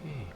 Okay.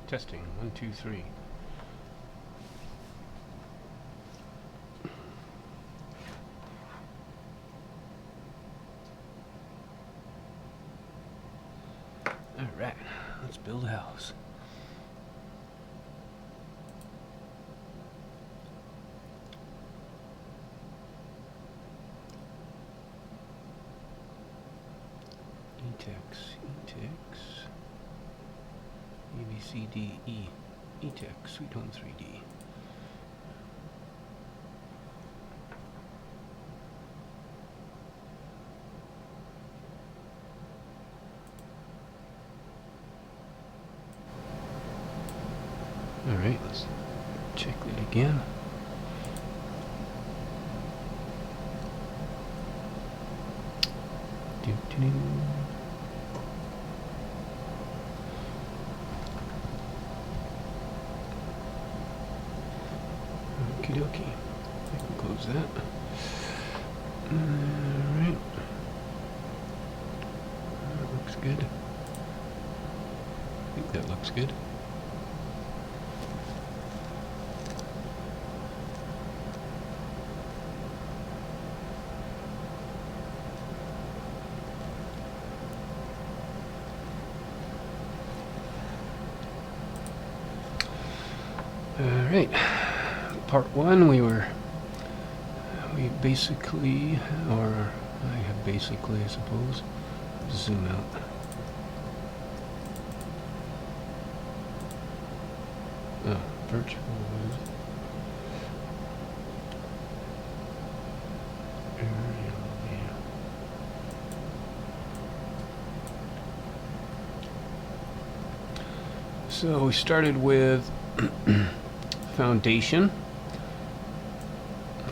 Testing 1, 2, 3. All right, let's build a house. E-Tex, A, B, C, D, E. E-Tex, SweetHome3d. it again. Okie dokie. I can close that. Alright. That looks good. I think that looks good. Alright, part one, we basically, or I have basically, I suppose, zoom out. Oh, virtual. So we started with foundation,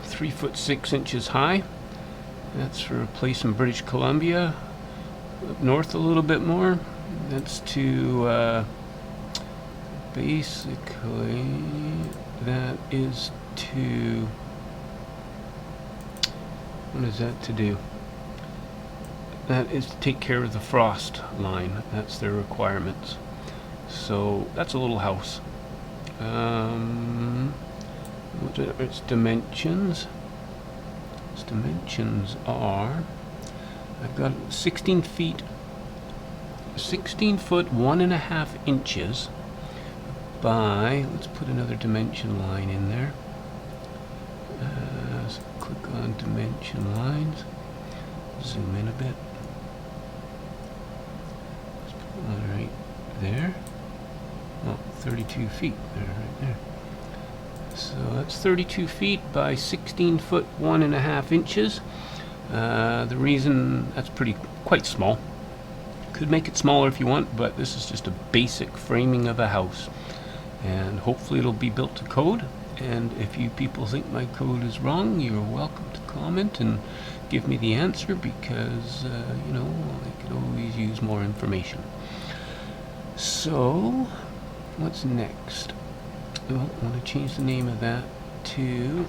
3'6" high. That's for a place in British Columbia. Up north a little bit more. That's to basically, that is to, what is that to do? That is to take care of the frost line. That's their requirements. So that's a little house. What are its dimensions? Its dimensions are, I've got 16 feet, 16 foot 1.5 inches by, let's put another dimension line in there. So click on dimension lines, zoom in a bit. Let's put one right there. Oh, 32 feet there, right there. So that's 32 feet by 16 foot 1.5 inches. The reason that's quite small. Could make it smaller if you want, but this is just a basic framing of a house. And hopefully it'll be built to code. And if you people think my code is wrong, you're welcome to comment and give me the answer, because, you know, I could always use more information. So, what's next? Well, I want to change the name of that to,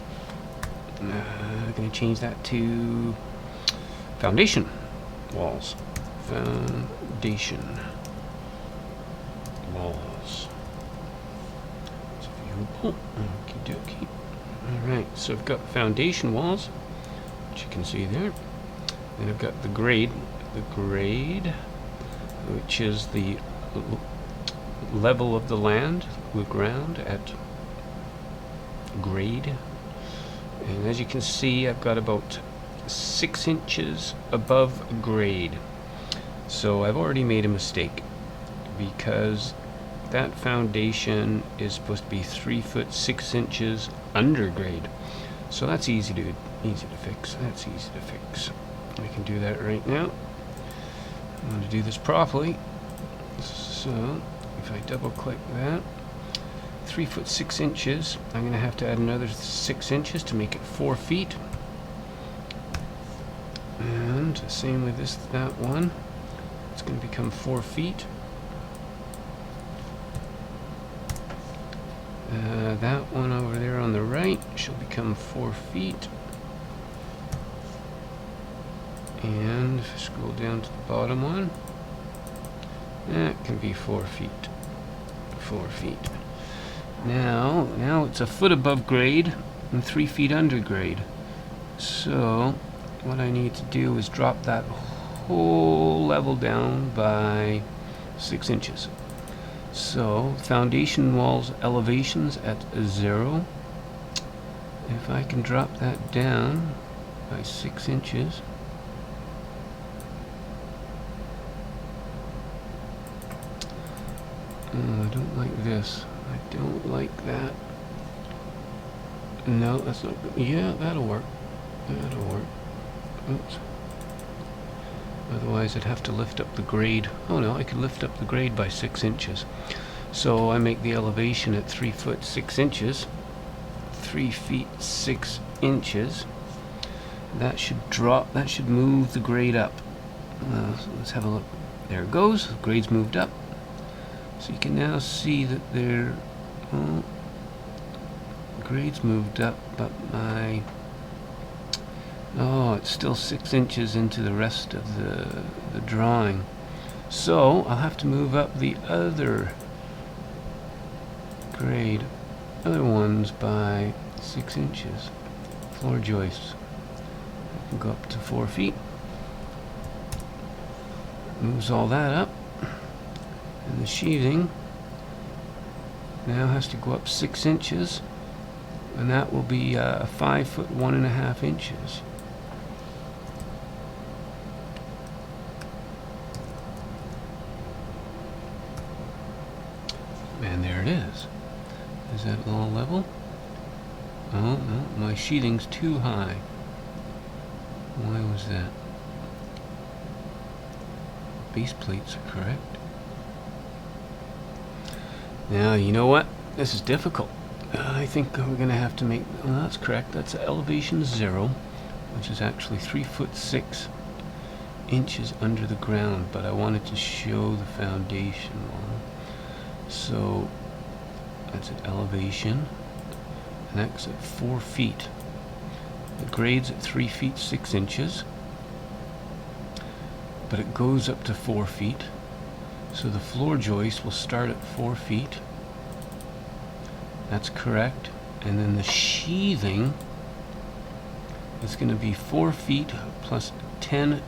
I'm going to change that to foundation walls. Foundation walls. It's viewable. Okie dokie. Alright, so I've got foundation walls, which you can see there. Then I've got the grade, which is the level of the land, the ground at grade. And as you can see, I've got about 6 inches above grade. So I've already made a mistake, because that foundation is supposed to be 3'6" under grade. So that's easy to fix. That's easy to fix. I can do that right now. I want to do this properly. So if I double click that, 3'6". I'm going to have to add another 6 inches to make it 4 feet. And same with that one. It's going to become 4 feet. That one over there on the right shall become 4 feet. And if I scroll down to the bottom one, that can be 4 feet. 4 feet. Now it's a foot above grade and 3 feet under grade. So what I need to do is drop that whole level down by 6 inches. So foundation walls elevations at 0. If I can drop that down by 6 inches, I don't like this. I don't like that. No, that's not good. Yeah, that'll work. That'll work. Oops. Otherwise I'd have to lift up the grade. Oh no, I could lift up the grade by 6 inches. So I make the elevation at 3'6". 3 feet 6 inches. That should drop, that should move the grade up. So let's have a look. There it goes, the grade's moved up. So you can now see that the grade's moved up, but it's still 6 inches into the rest of the drawing. So I'll have to move up the other grade, other ones by 6 inches. Floor joists. I can go up to 4 feet. Moves all that up. And the sheathing now has to go up 6 inches. And that will be 5 foot 1.5 inches. And there it is. Is that all level? Oh, no, my sheathing's too high. Why was that? Base plates are correct. Now, you know what? This is difficult. I think we're going to have to make... Oh, that's correct. That's elevation 0, which is actually 3 foot 6 inches under the ground, but I wanted to show the foundation one. So that's at elevation, and that's at 4 feet. The grade's at 3 feet 6 inches, but it goes up to 4 feet. So the floor joist will start at 4 feet. That's correct. And then the sheathing is going to be 4 feet plus 4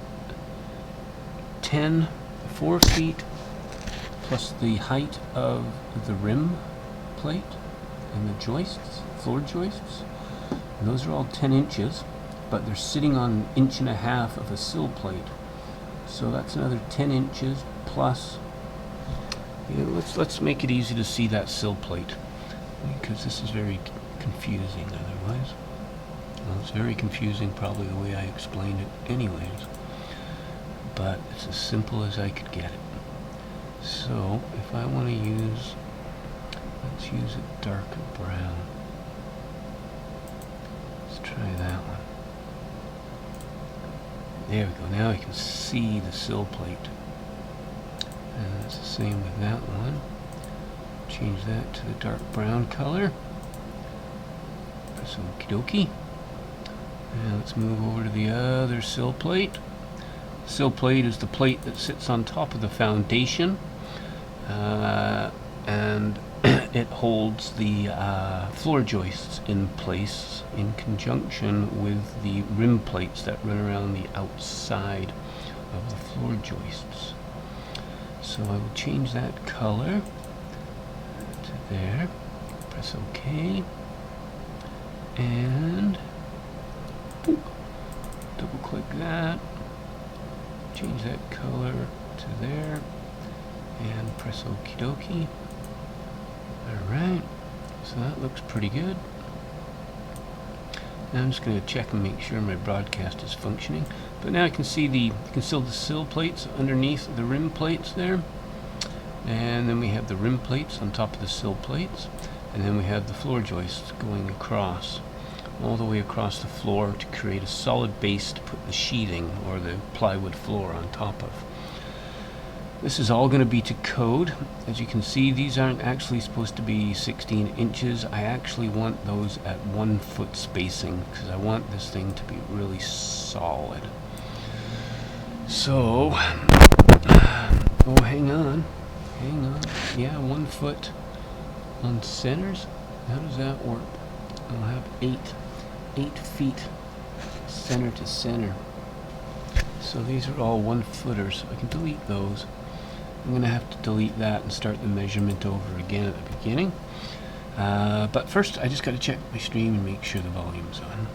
feet plus the height of the rim plate and the joists, floor joists. And those are all 10 inches, but they're sitting on 1.5 inches of a sill plate. So that's another 10 inches plus. Let's make it easy to see that sill plate, because this is very confusing otherwise. Well, it's very confusing probably the way I explained it anyways, but it's as simple as I could get it. So if I want to use, let's use a darker brown. Let's try that one. There we go. Now I can see the sill plate. And it's the same with that one. Change that to the dark brown color. Press okie dokie. Now let's move over to the other sill plate. Sill plate is the plate that sits on top of the foundation, and it holds the floor joists in place in conjunction with the rim plates that run around the outside of the floor joists. So I will change that color to there, press OK, and boop, double click that, change that color to there, and press okie dokie. Alright, so that looks pretty good. Now I'm just going to check and make sure my broadcast is functioning. But now I can see you can see the sill plates underneath the rim plates there. And then we have the rim plates on top of the sill plates. And then we have the floor joists going across, all the way across the floor to create a solid base to put the sheathing or the plywood floor on top of. This is all going to be to code. As you can see, these aren't actually supposed to be 16 inches. I actually want those at 1 foot spacing because I want this thing to be really solid. So, oh, hang on. Yeah, 1 foot on centers. How does that work? I'll have 8 feet center to center. So these are all 1 footers. I can delete those. I'm going to have to delete that and start the measurement over again at the beginning. But first, I just got to check my stream and make sure the volume's on.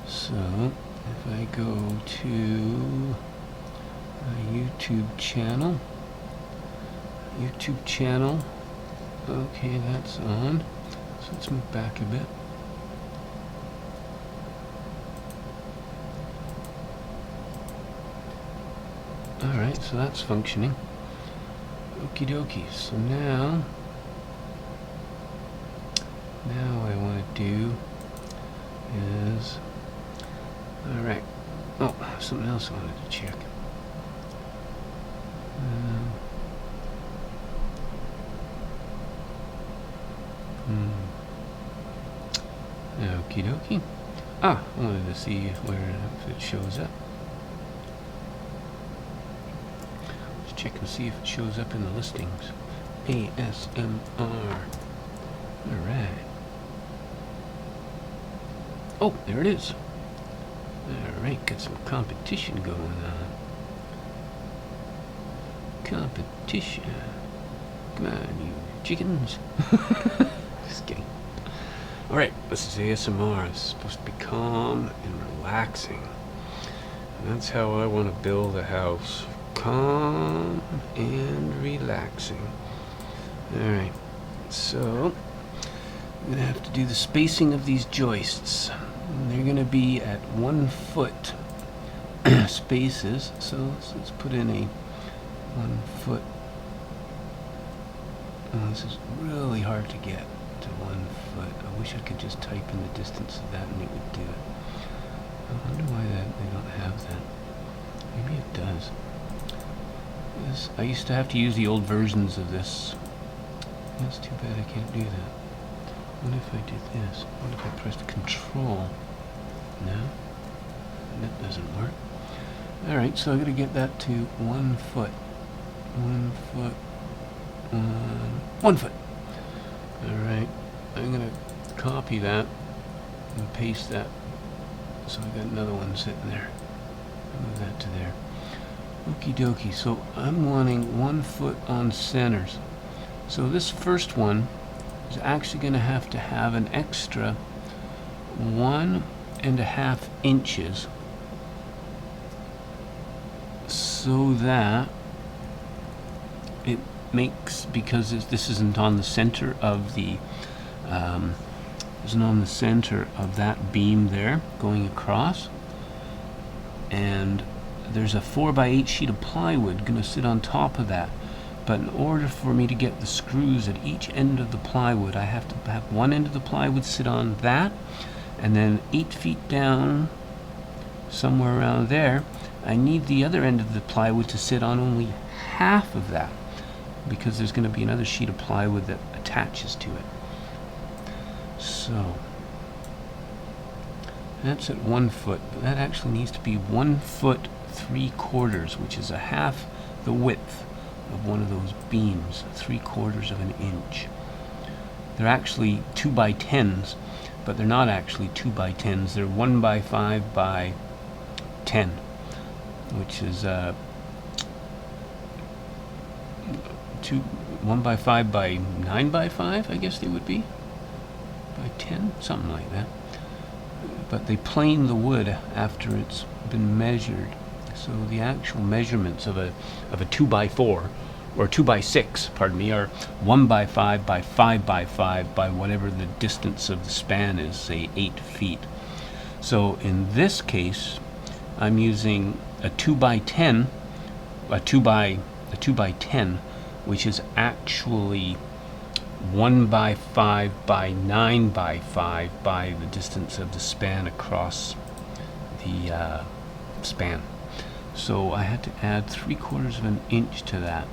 So, if I go to a YouTube channel, okay, that's on. So let's move back a bit. Alright, so that's functioning. Okie dokie. So now I want to do was something else I wanted to check. Okie dokie. I wanted to see if it shows up. Let's check and see if it shows up in the listings. ASMR. Alright. Oh, there it is. Alright, got some competition going on. Competition. Come on, you chickens. Just kidding. Alright, this is ASMR. It's supposed to be calm and relaxing. And that's how I want to build a house. Calm and relaxing. Alright, so I'm going to have to do the spacing of these joists. And they're going to be at 1 foot spaces. So let's put in a 1 foot. Oh, this is really hard to get to 1 foot. I wish I could just type in the distance of that and it would do it. I wonder why they don't have that. Maybe it does. Yes, I used to have to use the old versions of this. That's too bad I can't do that. What if I did this? What if I pressed Control? No? That doesn't work. Alright, so I'm going to get that to 1 foot. 1 foot. 1 foot. Alright, I'm going to copy that and paste that. So I got another one sitting there. Move that to there. Okie dokie, so I'm wanting 1 foot on centers. So this first one is actually going to have an extra 1.5 inches so that it makes, because this isn't on the center of the isn't on the center of that beam there going across, and there's a 4x8 sheet of plywood going to sit on top of that. But in order for me to get the screws at each end of the plywood, I have to have one end of the plywood sit on that, and then 8 feet down, somewhere around there, I need the other end of the plywood to sit on only half of that, because there's going to be another sheet of plywood that attaches to it. So that's at 1 foot, but that actually needs to be 1 foot 3/4, which is a half the width of one of those beams, 3/4 of an inch. They're actually 2x10s, but they're not actually 2x10s. They're 1x5 by 10, which is 1x5 by 9x5, I guess they would be, by 10, something like that. But they plane the wood after it's been measured. So the actual measurements of a 2x4 or 2x6, pardon me, are 1x5 by 5x5 by whatever the distance of the span is, say 8 feet. So in this case, I'm using a 2x10, a 2x10, which is actually 1x5 by 9x5 by the distance of the span across the span. So I had to add 3/4 of an inch to that.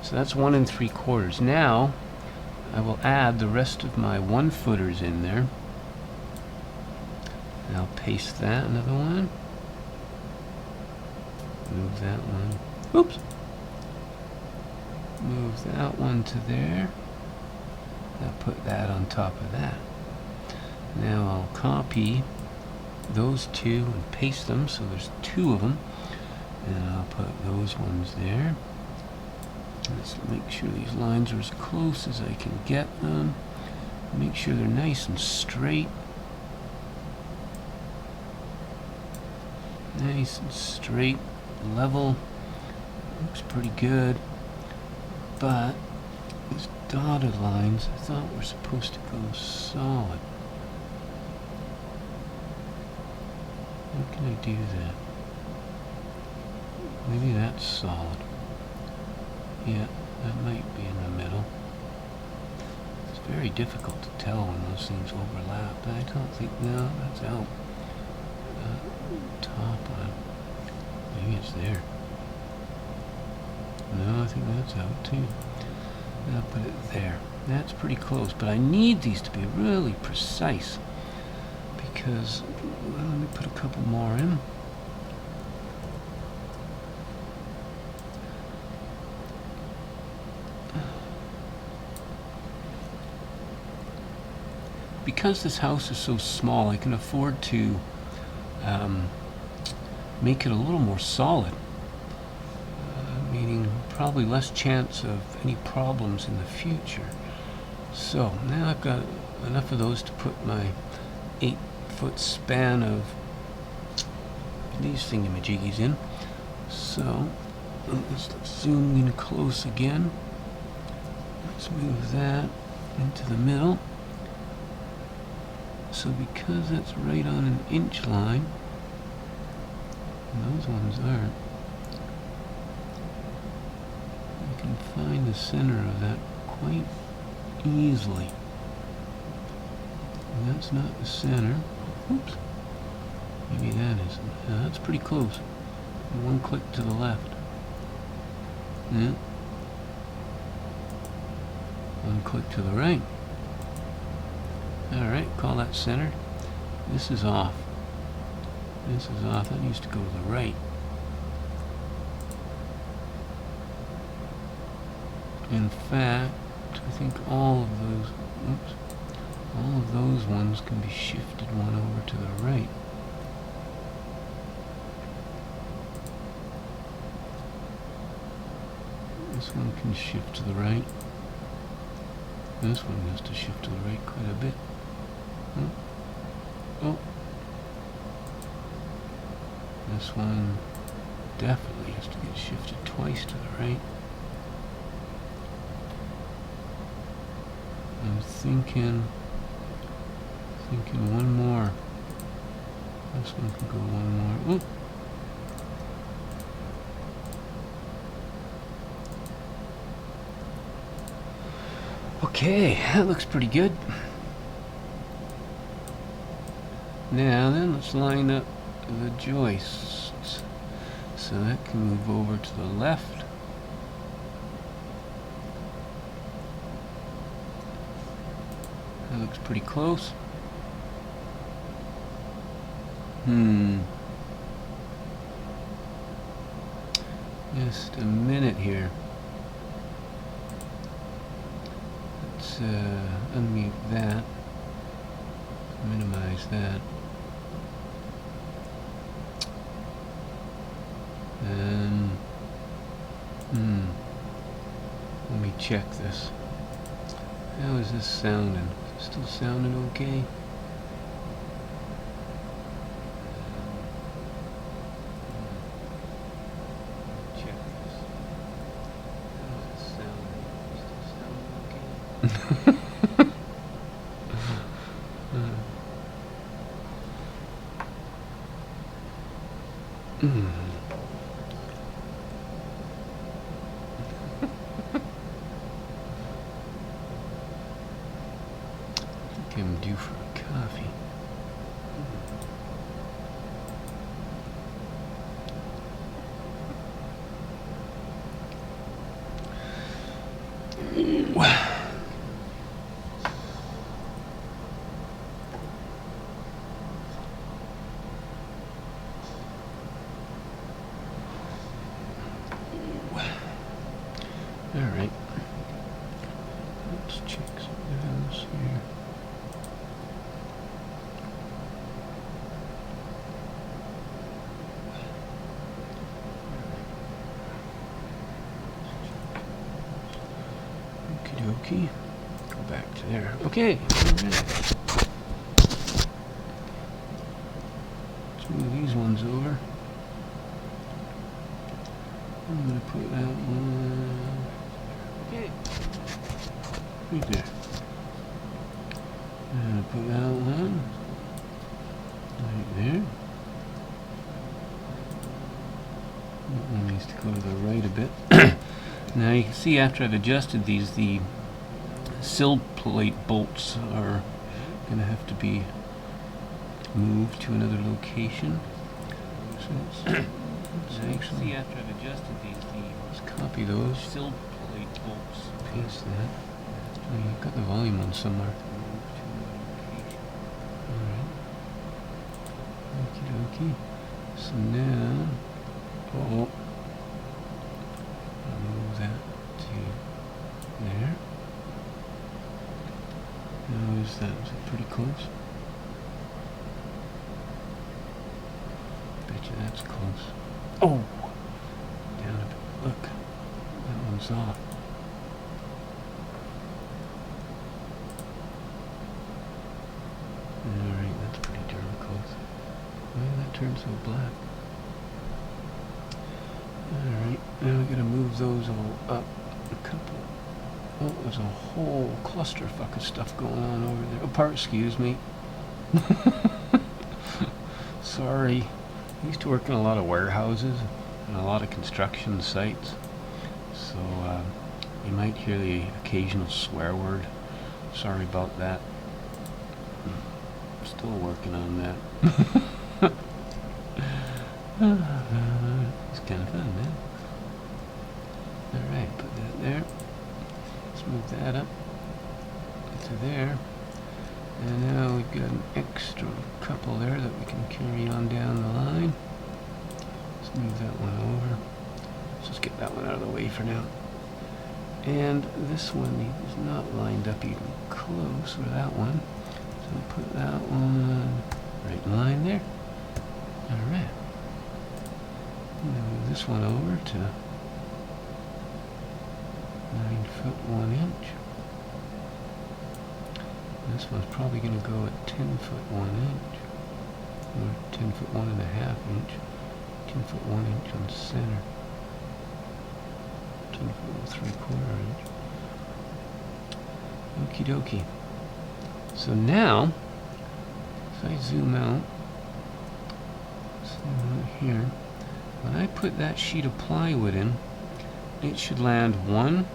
So that's 1 3/4. Now I will add the rest of my 1 footers in there. And I'll paste that, another one. Move that one. Oops. Move that one to there. I'll put that on top of that. Now I'll copy those two and paste them, so there's 2 of them, and I'll put those ones there. Let's make sure these lines are as close as I can get them. Make sure they're nice and straight. Nice and straight, level. Looks pretty good. But these dotted lines, I thought were supposed to go solid. How can I do that? Maybe that's solid. Yeah, that might be in the middle. It's very difficult to tell when those things overlap. I don't think, no, that's out. top on. Maybe it's there. No, I think that's out too. I'll put it there. That's pretty close, but I need these to be really precise because, well, let me put a couple more in. Because this house is so small, I can afford to make it a little more solid, meaning probably less chance of any problems in the future. So now I've got enough of those to put my 8-foot span of these thingamajiggies in. So let's zoom in close again. Let's move that into the middle. So because that's right on an inch line, and those ones aren't, I can find the center of that quite easily. And that's not the center. Oops. Maybe that isn't. Yeah, that's pretty close. One click to the left. Yeah. One click to the right. Alright, call that center. This is off. This is off. That needs to go to the right. In fact, I think all of those, oops, all of those ones can be shifted one over to the right. This one can shift to the right. This one has to shift to the right quite a bit. Oh. This one definitely has to get shifted twice to the right. I'm thinking one more. This one can go one more. Oop. Okay, that looks pretty good. Now then, let's line up the joists. So that can move over to the left. That looks pretty close. Just a minute here. Let's unmute that. Minimize that. And let me check this. How is this sounding? Is it still sounding okay? Check this. How is it sounding? Is it still sounding okay? I think I'm due for a coffee. Alright. Let's check something else here. Okie dokie. Go back to there. Okay. Alright. Let's move these ones over. I'm going to put that one. Okay. Right there. I'm going to put that one right there. That one needs to go to the right a bit. Now you can see after I've adjusted these, the sill plate bolts are going to have to be move to another location. So let's actually See, after I've adjusted these, let's copy those, sill plate bolts. paste that. Oh, you've got the volume on somewhere. Move to another location. Alright. Okie dokie. So now, I'll move that to there. Now is that pretty close? Bet you that's close. Oh! Down a bit. Look. That one's off. Alright, that's pretty darn close. Why did that turn so black? Alright, now we gotta move those all up a couple. Oh, there's a whole clusterfuck of stuff going on over there. Oh, excuse me. Sorry. I used to work in a lot of warehouses and a lot of construction sites. So, you might hear the occasional swear word. Sorry about that. I'm still working on that. It's kind of fun, man. Alright, put that there. Let's move that up to there. And now we've got an extra couple there that we can carry on down the line. Let's move that one over. Let's just get that one out of the way for now. And this one is not lined up even close with that one. So we'll put that one right in line there. Alright. Move this one over to 9 foot 1 inch. This one's probably going to go at 10 foot 1 inch. Or 10 foot 1.5 inch. 10 foot 1 inch on center. 10 foot 3/4 inch. Okie dokie. So now, if I zoom out, here, when I put that sheet of plywood in, it should land 1,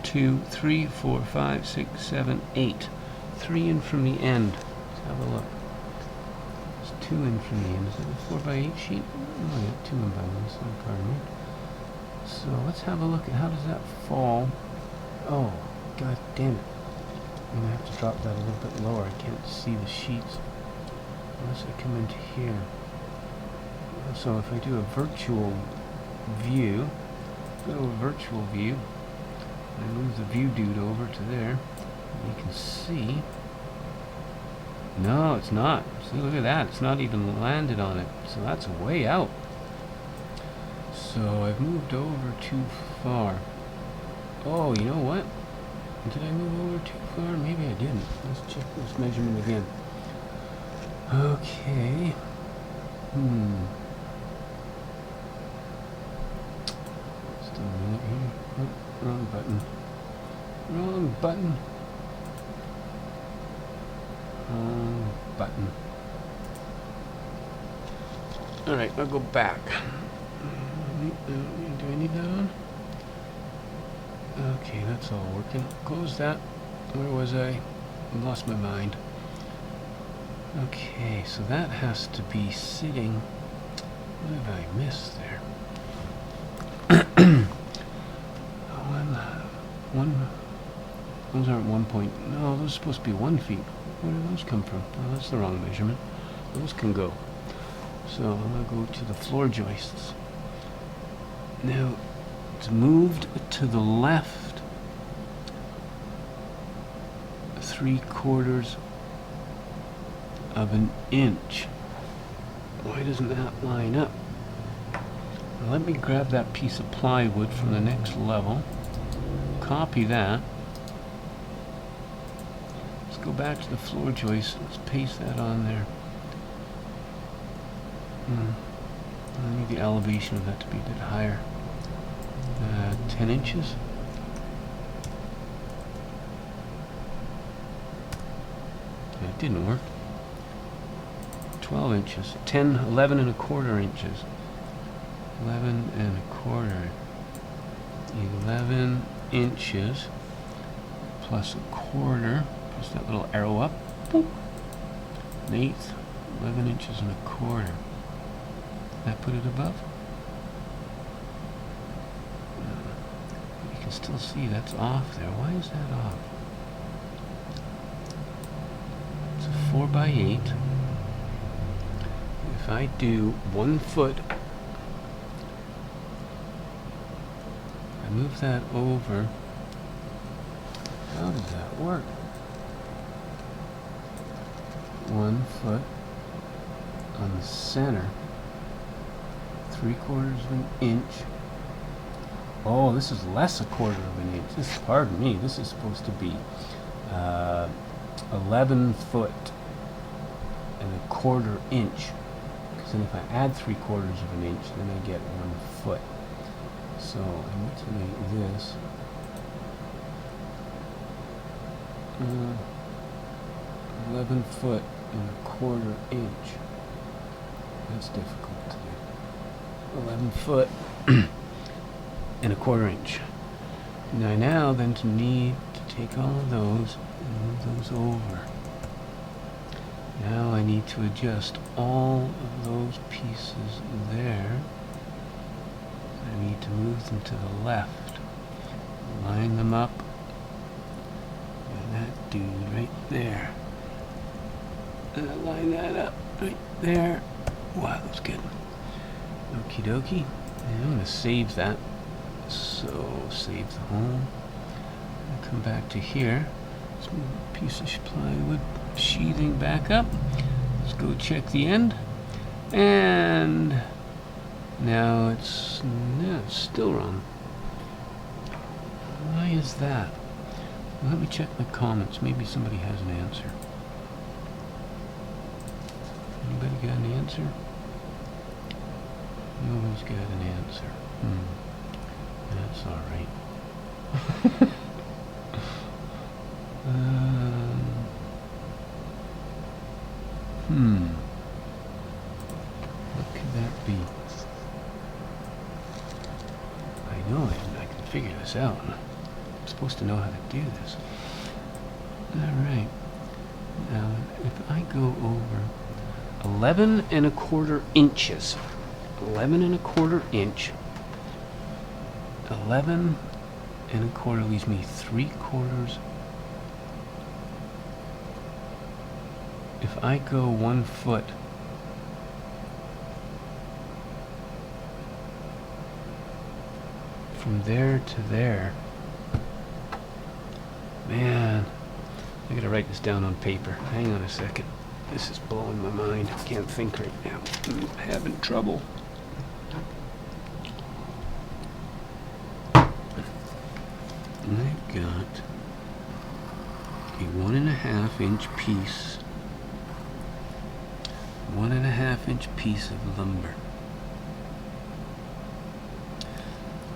2, 3, 4, 5, 6, 7, 8. 3 in from the end. Let's have a look. There's 2 in from the end. Is that a 4x8 sheet? Oh, yeah, 2 in by 1, so pardon me. So let's have a look at how does that fall. Oh, god damn it. I'm going to have to drop that a little bit lower. I can't see the sheets unless I come into here. So if I do a virtual view, I move the view dude over to there, and you can see. No, it's not. See, look at that. It's not even landed on it. So that's way out. So I've moved over too far. Oh, you know what? Did I move over too far? Maybe I didn't. Let's check this measurement again. Okay. Just a minute here. Oh, wrong button. Wrong button. Wrong button. Alright, I'll go back. Do I need that on? Okay, that's all working. Close that. Where was I? I lost my mind. Okay, so that has to be sitting. What have I missed there? Those aren't 1 point. No, those are supposed to be 1 feet. Where do those come from? Oh, that's the wrong measurement. Those can go. So I'm going to go to the floor joists. Now, it's moved to the left 3/4 of an inch. Why doesn't that line up? Now let me grab that piece of plywood from the next level. Copy that. Let's go back to the floor joist. Let's paste that on there. I need the elevation of that to be a bit higher. 10 inches. It didn't work. 12 inches. 11 1/4 inches. 11 1/4. 11 inches plus 1/4. Press that little arrow up. Boop. 1/8, 11 inches and a quarter. That put it above? You can still see that's off there. Why is that off? It's a 4x8. If I do 1 foot, I move that over. How does that work? 1 foot on the center, 3/4 of an inch. Oh, this is less 1/4 of an inch. This, pardon me, this is supposed to be 11 foot and 1/4 inch. Because then if I add 3/4 of an inch, then I get 1 foot. So I need to make this 11 foot and 1/4 inch. That's difficult to do. 11 foot and 1/4 inch. Now then to need to take all of those and move those over. Now I need to adjust all of those pieces there. I need to move them to the left. Line them up. And that dude right there. Line that up right there. Wow, that's good. Okie dokie. And I'm going to save that. So, save the home. I'll come back to here. Let's move a piece of plywood sheathing back up. Let's go check the end. And now it's still wrong. Why is that? Let me check my comments. Maybe somebody has an answer. Anybody got an answer? Nobody's got an answer. That's all right. What could that be? I know I can figure this out. I'm supposed to know how to do this. Alright. Now, if I go over 11 1/4 inches. 11 1/4 inch. 11 1/4 leaves me 3/4. If I go 1 foot, from there to there, man, I gotta write this down on paper. Hang on a second. This is blowing my mind. I can't think right now. I'm having trouble. I've got a 1.5 inch piece. 1.5 inch piece of lumber.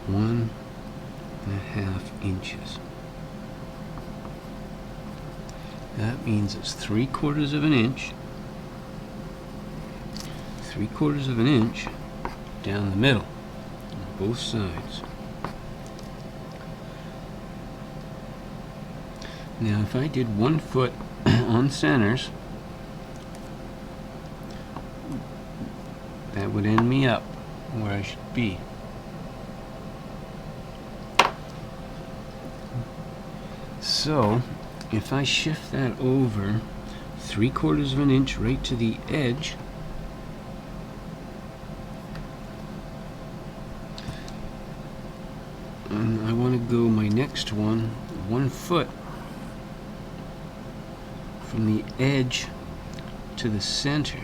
1.5 inches. That means it's 3/4 of an inch. 3/4 of an inch down the middle, on both sides. Now, if I did 1 foot on centers, that would end me up where I should be. So, if I shift that over 3/4 of an inch right to the edge, and I want to go my next one 1 foot from the edge to the center.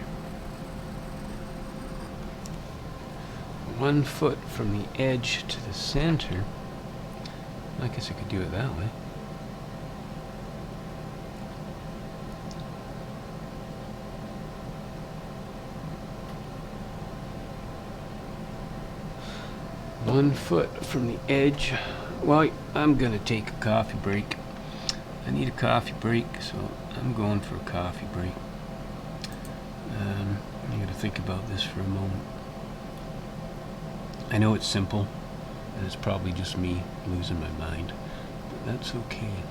1 foot from the edge to the center. I guess I could do it that way. One foot from the edge. Well, I'm gonna take a coffee break. I need a coffee break, so I'm going for a coffee break. I gotta think about this for a moment. I know it's simple, and it's probably just me losing my mind, but that's okay.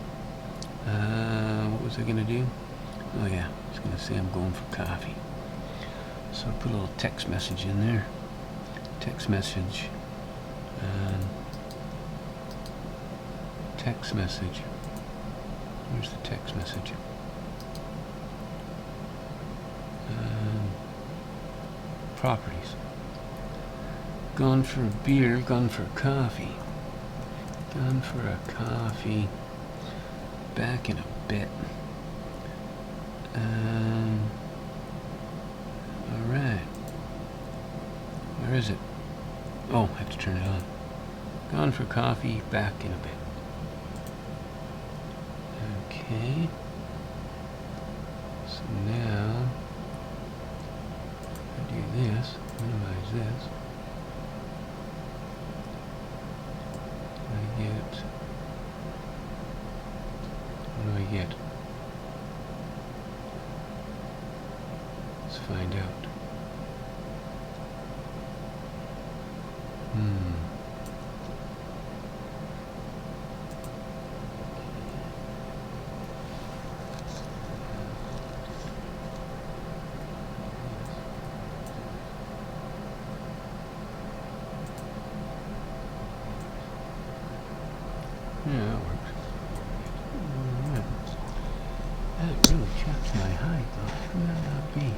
What was I gonna do? Oh yeah, I was gonna say I'm going for coffee. So I put a little text message in there. Text message. And text message. Where's the text message? Properties. Gone for a beer, gone for coffee. Gone for a coffee. Back in a bit. Alright. Where is it? Oh, I have to turn it on. Gone for coffee, back in a bit. Okay. So now, I do this, minimize this. What do I get? Let's find out. Yeah, that works. Alright. That really chaps my height, though. How can that not be?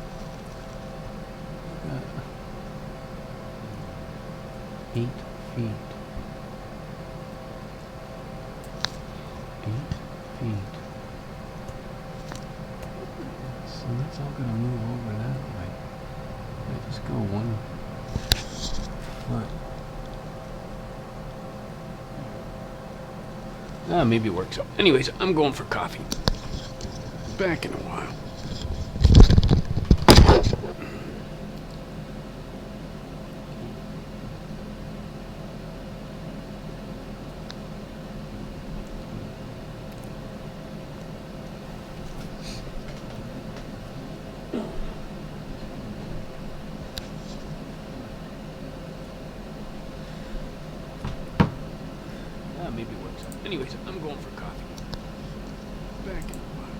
8 feet. 8 feet. So that's all going to move over that way. I just go 1 foot. Maybe it works out. Anyways, I'm going for coffee. Back in a while. Maybe it works out. Anyways, I'm going for coffee. Back in a while.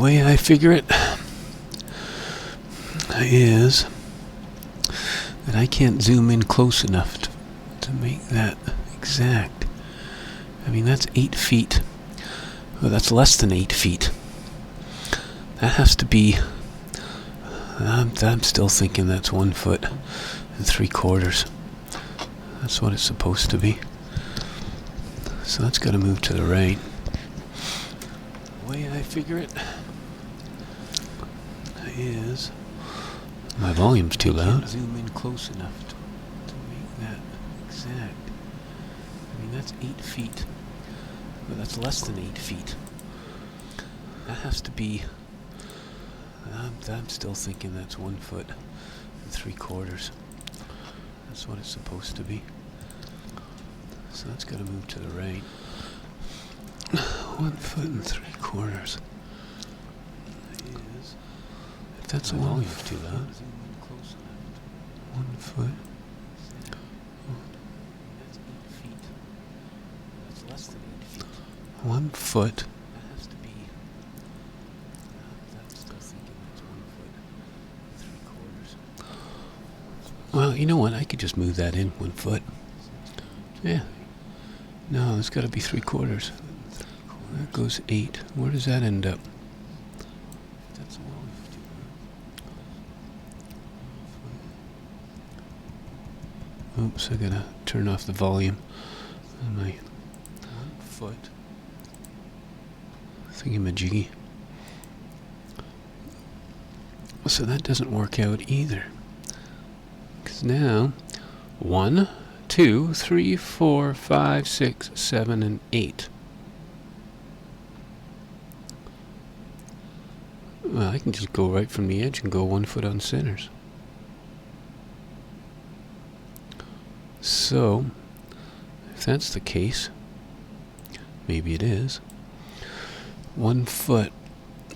way I figure it is that I can't zoom in close enough to make that exact. I mean, that's 8 feet. Well, that's less than 8 feet. That has to be... I'm still thinking that's 1 foot and 3/4. That's what it's supposed to be. So that's got to move to the right. The way I figure it is... My volume's too loud. I can't zoom in close enough to make that exact. I mean, that's 8 feet. Well, that's less than 8 feet. That has to be... I'm still thinking that's 1 foot and 3/4. That's what it's supposed to be. So that's got to move to the right. 1 foot and 3/4. If that's a volume too loud. 1 foot. That's 8 feet. That's less than 8 feet. 1 foot. That has to be... I'm still thinking that's 1 foot, 3/4. Well, you know what? I could just move that in 1 foot. Yeah. No, it's got to be 3/4. That goes 8. Where does that end up? That's oops, I gotta turn off the volume on my 1 foot thingamajiggy. So that doesn't work out either. Because now 1, 2, 3, 4, 5, 6, 7, and 8. Well, I can just go right from the edge and go 1 foot on centers. So, if that's the case, maybe it is, 1 foot.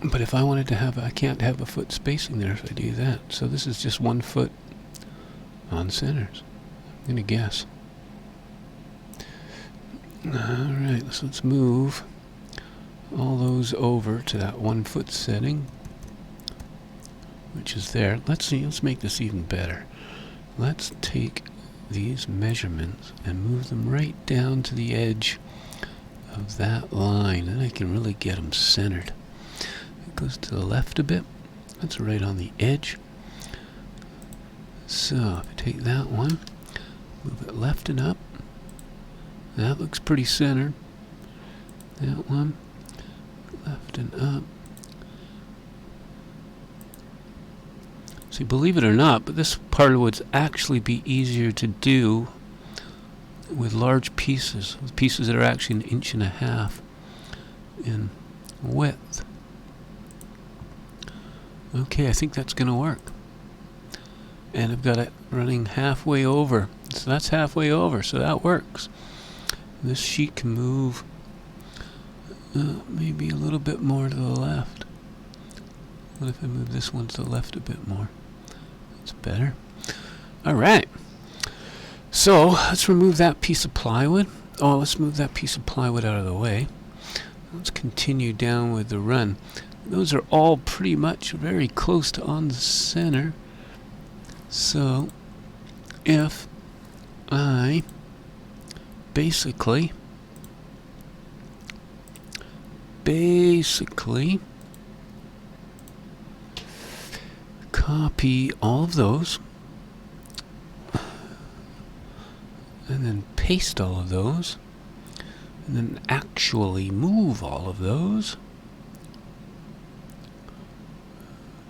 But if I wanted to have, I can't have a foot spacing there if I do that. So this is just 1 foot on centers. I'm gonna guess. Alright, so let's move all those over to that 1 foot setting, which is there. Let's see, let's make this even better. Let's take these measurements and move them right down to the edge of that line. Then I can really get them centered. It goes to the left a bit. That's right on the edge. So if I take that one, move it left and up. That looks pretty centered. That one, left and up. See, believe it or not, but this part would actually be easier to do with large pieces, with pieces that are actually 1.5 inches in width. Okay, I think that's going to work. And I've got it running halfway over. So that's halfway over, so that works. This sheet can move maybe a little bit more to the left. What if I move this one to the left a bit more? That's better. Alright. So, let's remove that piece of plywood. Oh, let's move that piece of plywood out of the way. Let's continue down with the run. Those are all pretty much very close to on the center. So, if I basically copy all of those and then paste all of those and then actually move all of those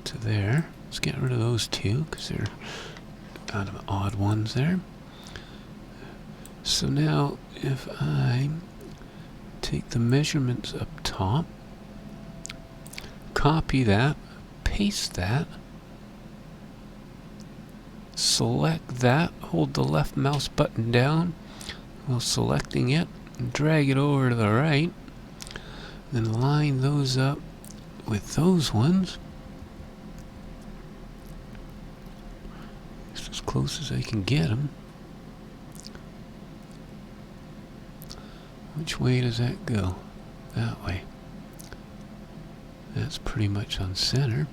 to there. Let's get rid of those two because they're kind of odd ones there. So now if I take the measurements up top, copy that, paste that, select that, hold the left mouse button down while selecting it, and drag it over to the right, then line those up with those ones, just as close as I can get them. Which way does that go? That way. That's pretty much on center.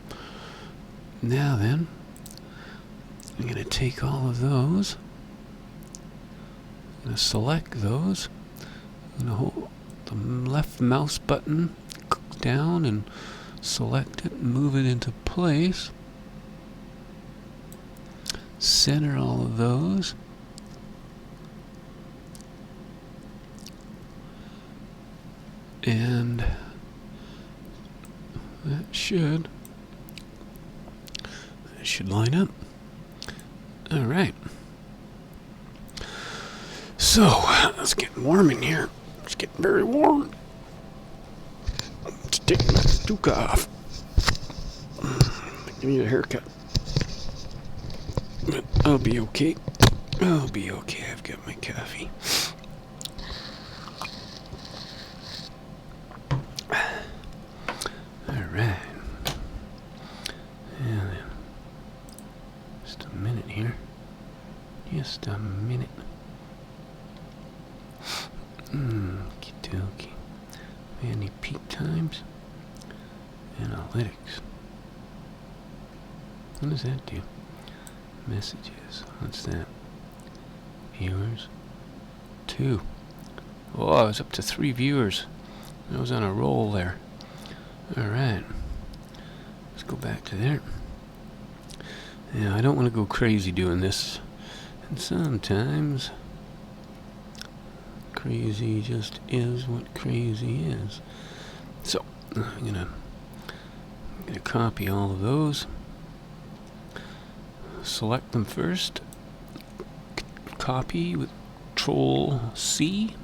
Now then, I'm going to take all of those. I'm going to select those. I'm going to hold the left mouse button down and select it and move it into place. Center all of those. And that should line up. All right. So it's getting warm in here. It's getting very warm. Let's take my toque off. I need a haircut. But I'll be okay. I'll be okay. I've got my coffee. Alright. And then just a minute here. Just a minute. Okie dokie. Any peak times? Analytics. What does that do? Messages. What's that? Viewers. 2. Oh, I was up to 3 viewers. I was on a roll there. Alright. Let's go back to there. Yeah, I don't want to go crazy doing this. And sometimes crazy just is what crazy is. So, I'm gonna copy all of those. Select them first. Copy with Control C.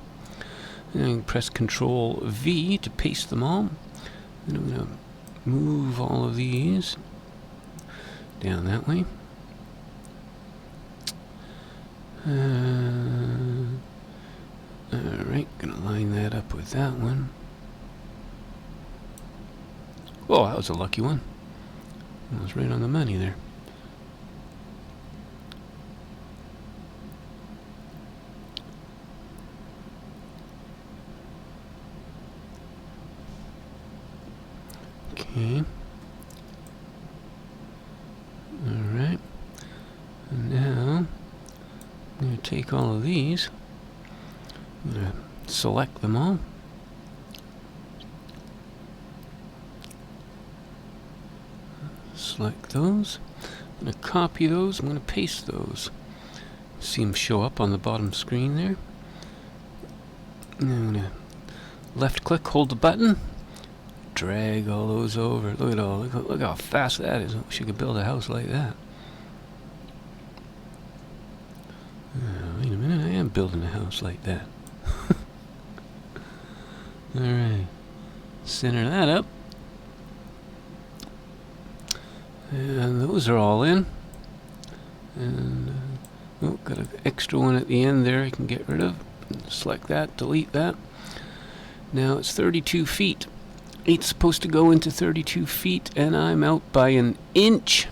And press Control V to paste them all. Then I'm going to move all of these down that way. Alright, going to line that up with that one. Whoa, that was a lucky one. That was right on the money there. Okay. Alright. And now, I'm going to take all of these. I'm going to select them all. Select those. I'm going to copy those. I'm going to paste those. See them show up on the bottom screen there. And I'm going to left click, hold the button. Drag all those over. Look at all. Look how fast that is. I wish you could build a house like that. Wait a minute. I am building a house like that. Alright. Center that up. And those are all in. And oh, got an extra one at the end there I can get rid of. Select that. Delete that. Now it's 32 feet. 8's supposed to go into 32 feet, and I'm out by an inch.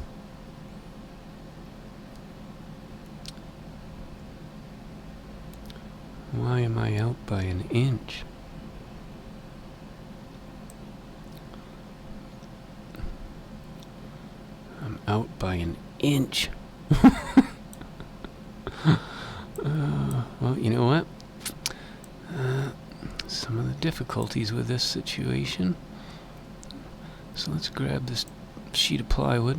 Why am I out by an inch? I'm out by an inch. Well, you know what? Some of the difficulties with this situation. So let's grab this sheet of plywood.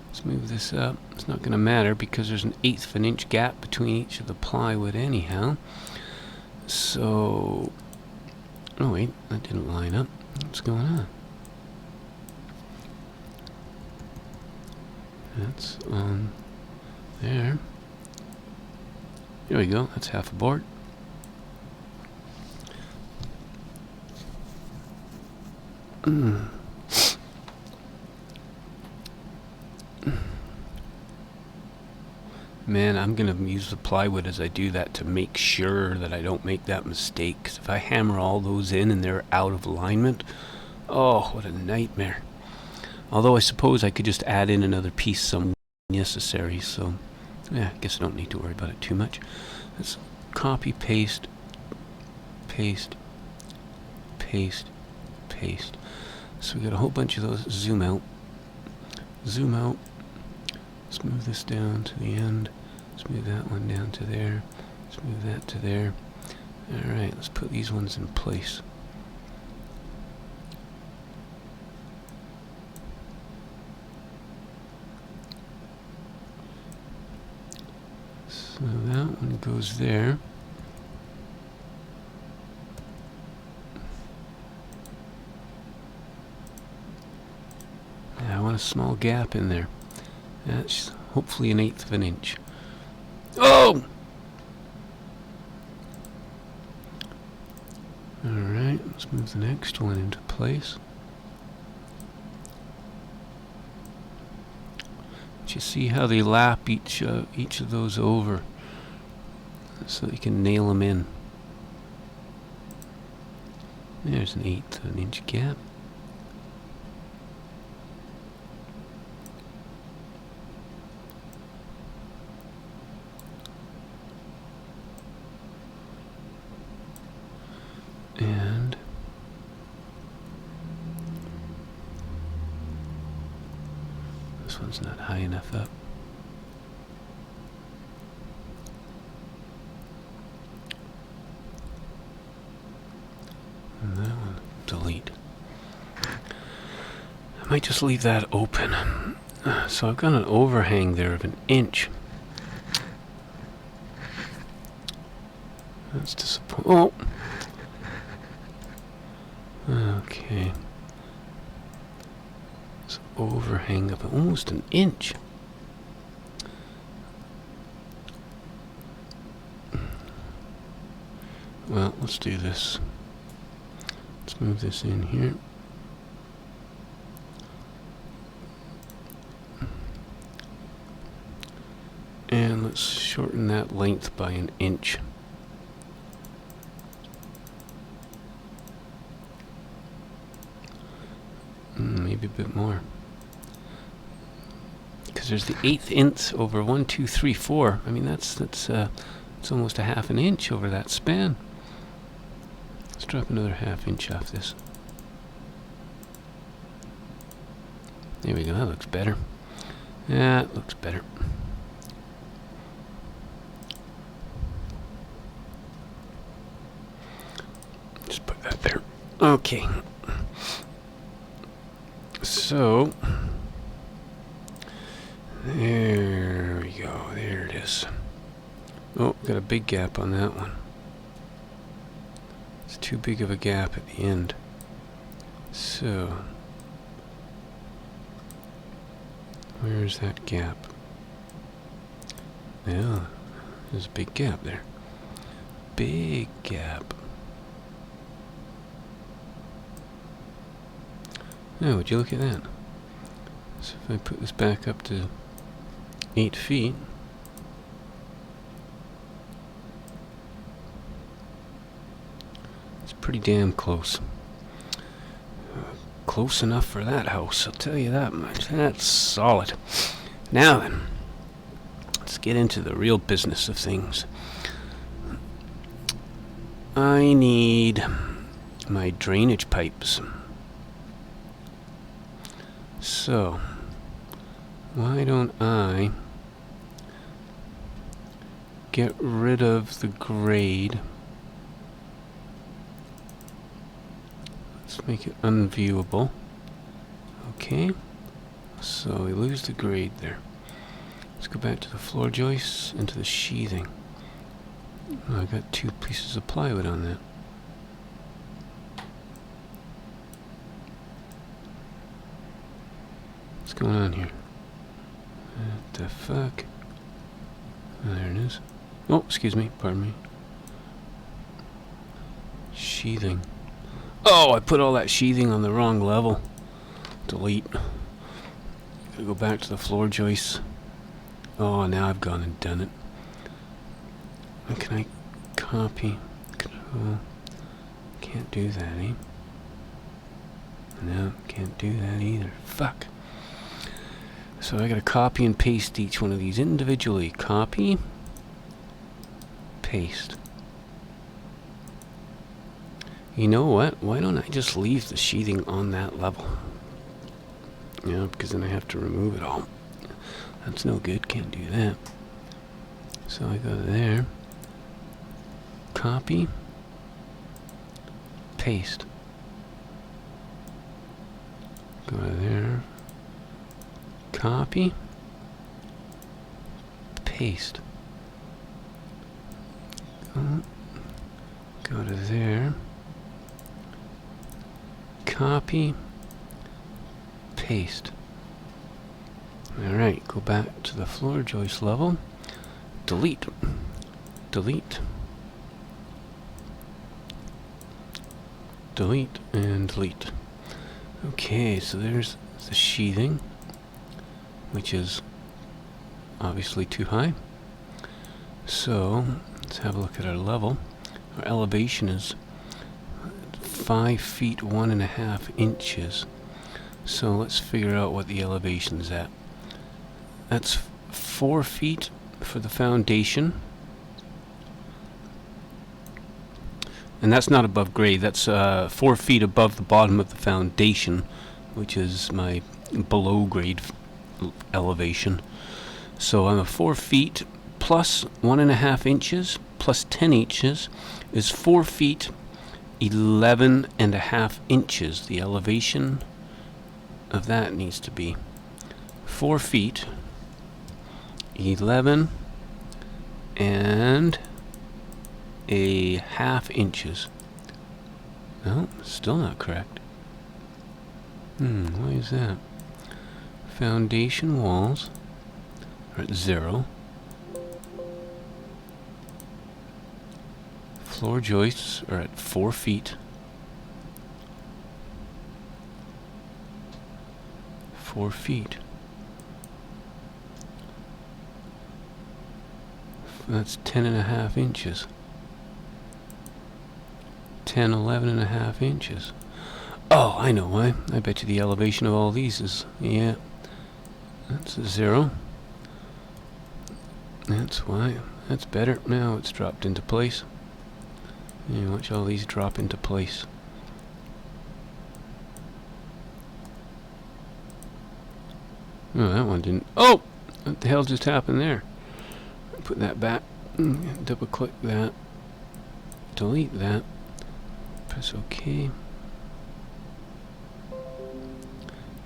Let's move this up. It's not going to matter because there's an 1/8 of an inch gap between each of the plywood anyhow. So, oh wait, that didn't line up. What's going on? That's on there. There we go. That's half a board. Man, I'm going to use the plywood as I do that to make sure that I don't make that mistake. Because if I hammer all those in and they're out of alignment, oh, what a nightmare. Although I suppose I could just add in another piece somewhere necessary. So, yeah, I guess I don't need to worry about it too much. Let's copy, paste, paste, paste, paste. So we got a whole bunch of those. Zoom out. Zoom out. Let's move this down to the end. Let's move that one down to there. Let's move that to there. Alright, let's put these ones in place. So that one goes there. Now I want a small gap in there. That's hopefully 1/8 of an inch. Oh! Alright, let's move the next one into place. You see how they lap each of those over, so you can nail them in. There's 1/8 of an inch gap. And this one's not high enough up. And that one, delete. I might just leave that open. So I've got an overhang there of 1 inch. That's disappointing. Oh! Okay. It's overhang of almost 1 inch. Well, let's do this. Let's move this in here. And let's shorten that length by 1 inch. Maybe a bit more. Because there's the 1/8 inch over 1, 2, 3, 4. I mean, that's it's almost a 1/2 inch over that span. Let's drop another 1/2 inch off this. There we go. That looks better. That looks better. Just put that there. Okay. So, there we go. There it is. Oh, got a big gap on that one. It's too big of a gap at the end. So, where's that gap? Yeah, there's a big gap there. Big gap. Now, would you look at that? So if I put this back up to 8 feet, it's pretty damn close. Close enough for that house, I'll tell you that much. That's solid. Now then, let's get into the real business of things. I need my drainage pipes. So, why don't I get rid of the grade? Let's make it unviewable. Okay, so we lose the grade there. Let's go back to the floor joists and to the sheathing. Oh, I got 2 pieces of plywood on that. What's going on here? What the fuck? Oh, there it is. Oh, excuse me, pardon me. Sheathing. Oh, I put all that sheathing on the wrong level. Delete. Gotta go back to the floor joists. Oh, now I've gone and done it. And can I copy? Control. Can't do that, eh? No, can't do that either. Fuck. So I gotta copy and paste each one of these individually. Copy. Paste. You know what? Why don't I just leave the sheathing on that level? Yeah, because then I have to remove it all. That's no good. Can't do that. So I go to there. Copy. Paste. Go to there. Copy. Paste. Go to there. Copy. Paste. Alright, go back to the floor joist level. Delete. Delete. Delete and delete. Okay, so there's the sheathing, which is obviously too high. So let's have a look at our level. Our elevation is 5 feet 1.5 inches. So let's figure out what the elevation's at. That's 4 feet for the foundation. And that's not above grade. That's 4 feet above the bottom of the foundation, which is my below grade elevation. So I'm a 4 feet plus 1.5 inches plus 10 inches is 4 feet 11.5 inches. The elevation of that needs to be 4 feet 11.5 inches. No, still not correct. Why is that? Foundation walls are at 0. Floor joists are at 4 feet. 4 feet. That's 10.5 inches. 11.5 inches. Oh, I know why. I bet you the elevation of all these is, yeah, that's a 0. That's why. That's better. Now it's dropped into place. Yeah, watch all these drop into place. Oh, that one didn't. Oh! What the hell just happened there? Put that back. Double click that. Delete that. Press OK.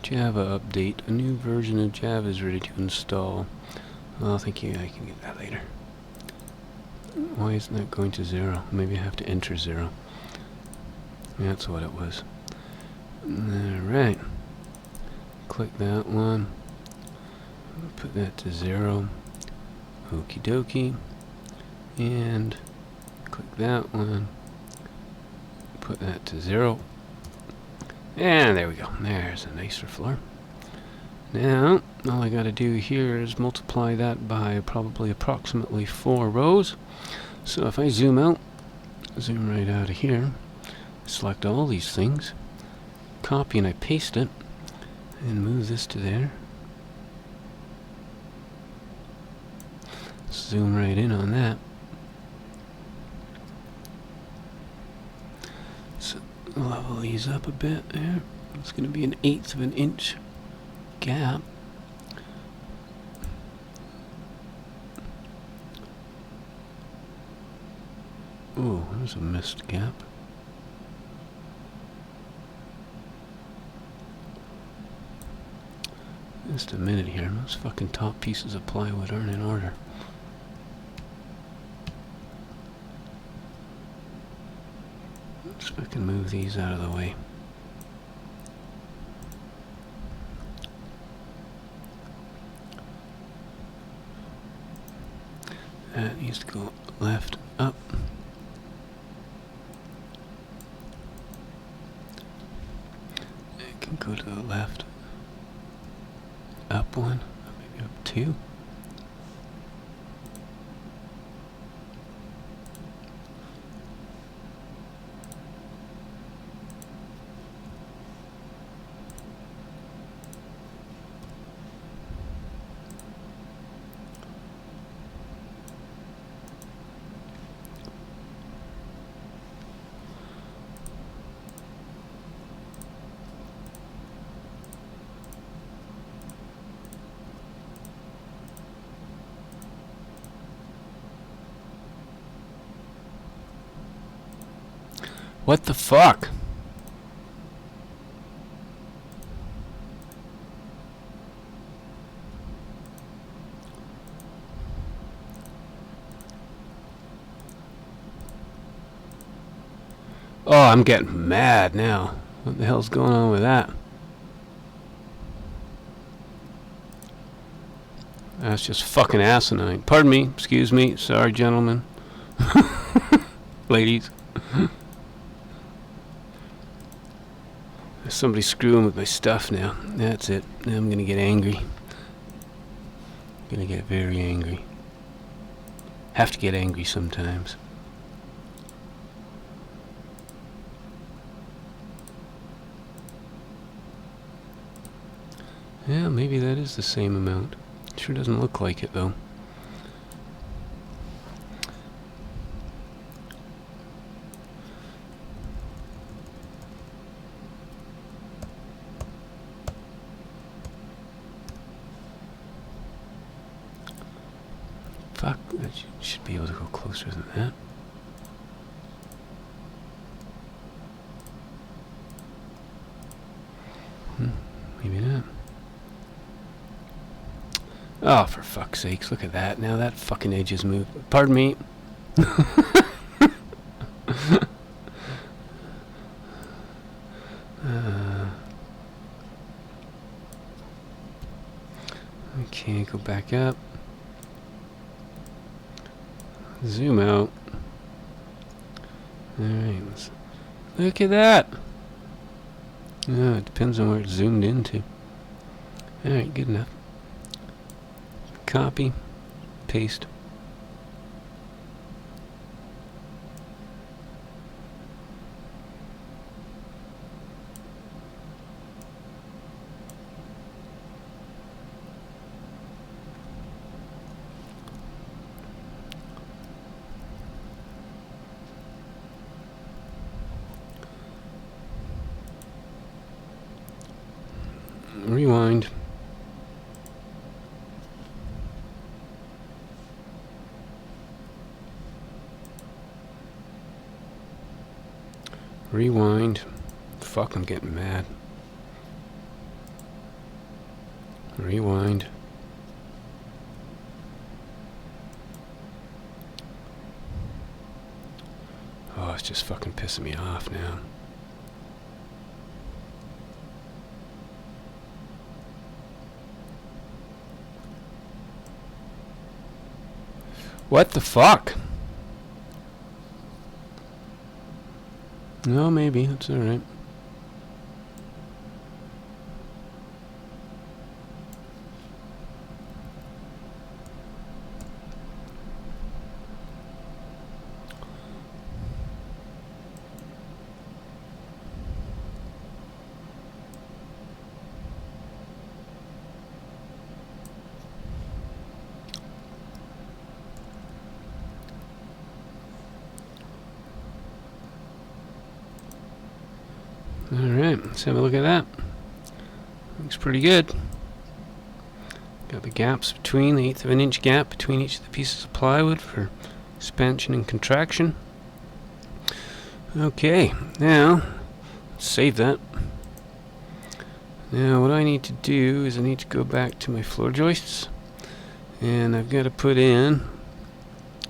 Java update. A new version of Java is ready to install. Well, thank you. I can get that later. Why isn't that going to 0? Maybe I have to enter 0. That's what it was. Alright. Click that one. Put that to 0. Okie dokie. And click that one. Put that to 0. And there we go. There's a nicer floor. Now, all I gotta do here is multiply that by probably approximately 4 rows. So if I zoom out, zoom right out of here, select all these things, copy and I paste it, and move this to there. Zoom right in on that. So level these up a bit there. It's going to be 1/8 of an inch gap. Ooh, there's a missed gap. Just a minute here. Those fucking top pieces of plywood aren't in order. Let's fucking move these out of the way. That needs to go left, up. It can go to the left. Up 1, maybe up 2. What the fuck? Oh, I'm getting mad now. What the hell's going on with that? That's just fucking asinine. Pardon me, excuse me, sorry gentlemen. Ladies. There's somebody screwing with my stuff now. That's it. Now I'm gonna get angry. Gonna get very angry. Have to get angry sometimes. Yeah, maybe that is the same amount. Sure doesn't look like it though. Fuck, that should be able to go closer than that. Maybe not. Oh, for fuck's sakes, look at that. Now that fucking edge is moved. Pardon me. Okay, go back up. Zoom out. Alright, look at that. Oh, it depends on where it's zoomed into. Alright, good enough. Copy, paste. Rewind. Rewind. Fuck, I'm getting mad. Rewind. Oh, it's just fucking pissing me off now. What the fuck? No, maybe. That's alright. Alright, let's have a look at that. Looks pretty good. Got the gaps between, the 1/8 of an inch gap between each of the pieces of plywood for expansion and contraction. Okay, now, let's save that. Now what I need to do is I need to go back to my floor joists, and I've got to put in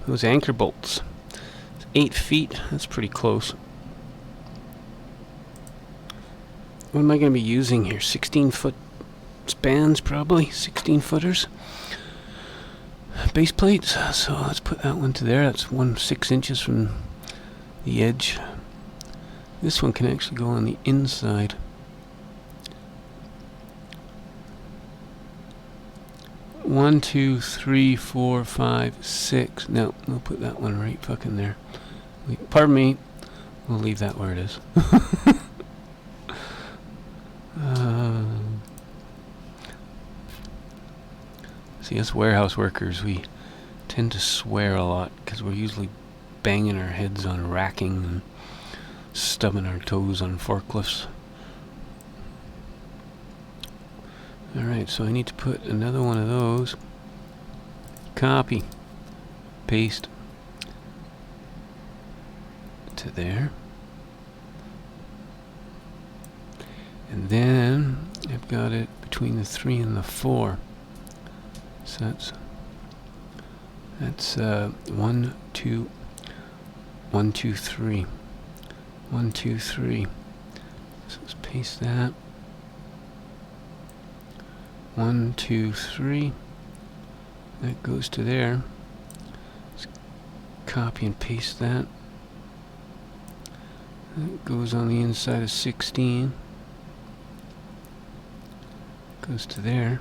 those anchor bolts. It's 8 feet, that's pretty close. What am I going to be using here? 16-foot spans, probably. 16-footers. Base plates. So let's put that one to there. That's 6 inches from the edge. This one can actually go on the inside. One, 2, 3, 4, 5, 6. No, we'll put that one right fucking there. Pardon me. We'll leave that where it is. See, us warehouse workers, we tend to swear a lot because we're usually banging our heads on racking and stubbing our toes on forklifts. Alright, so I need to put another one of those. Copy. Paste. To there. And then I've got it between the 3 and the 4. So that's 1, 2, 1, 2, 3. 1, 2, 3. So let's paste that. 1, 2, 3. That goes to there. Let's copy and paste that. That goes on the inside of 16. Goes to there.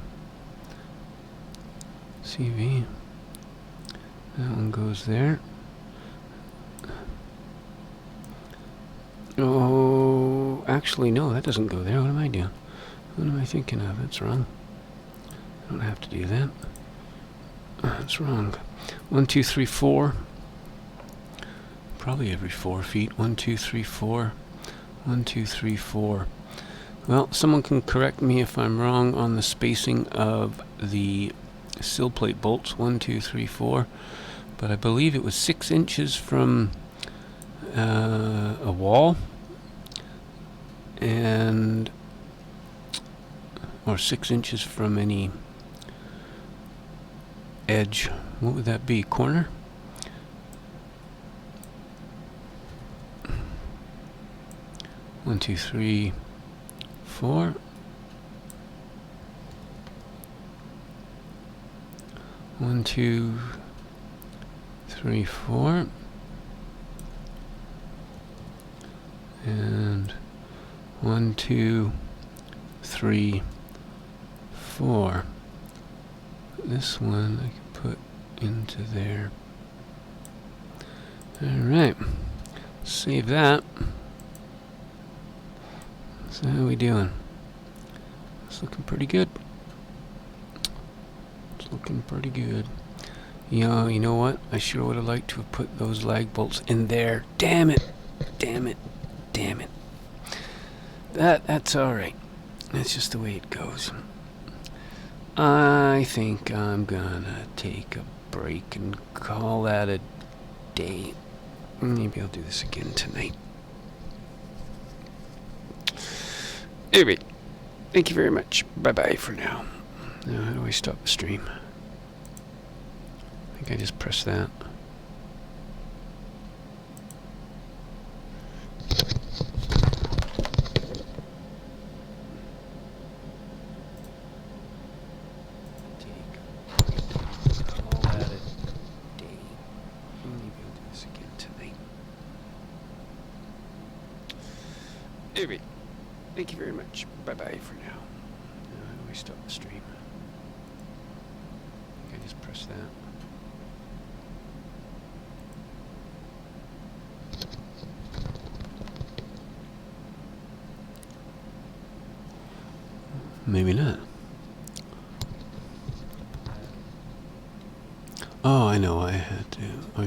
CV. That one goes there. Oh, actually, no, that doesn't go there. What am I doing? What am I thinking of? That's wrong. I don't have to do that. That's wrong. 1, 2, 3, 4. Probably every 4 feet. 1, 2, 3, 4. 1, 2, 3, 4. Well, someone can correct me if I'm wrong on the spacing of the sill plate bolts. 1, 2, 3, 4. But I believe it was 6 inches from a wall, and or 6 inches from any edge. What would that be? Corner? One, two, three, 4. One, 2, 3, 4. And 1, 2, 3, 4. This one I can put into there. Alright. Save that. So how are we doing? It's looking pretty good. It's looking pretty good. You know what? I sure would have liked to have put those lag bolts in there. Damn it! Damn it! Damn it. That's alright. That's just the way it goes. I think I'm gonna take a break and call that a day. Maybe I'll do this again tonight. Anyway, thank you very much. Bye-bye for now. Now, how do I stop the stream? I think I just press that. Anyway, thank you very much. Bye-bye for now. Now, how do I stop the stream? I think I just press that. Maybe not. Oh, I know. I had to. Oh,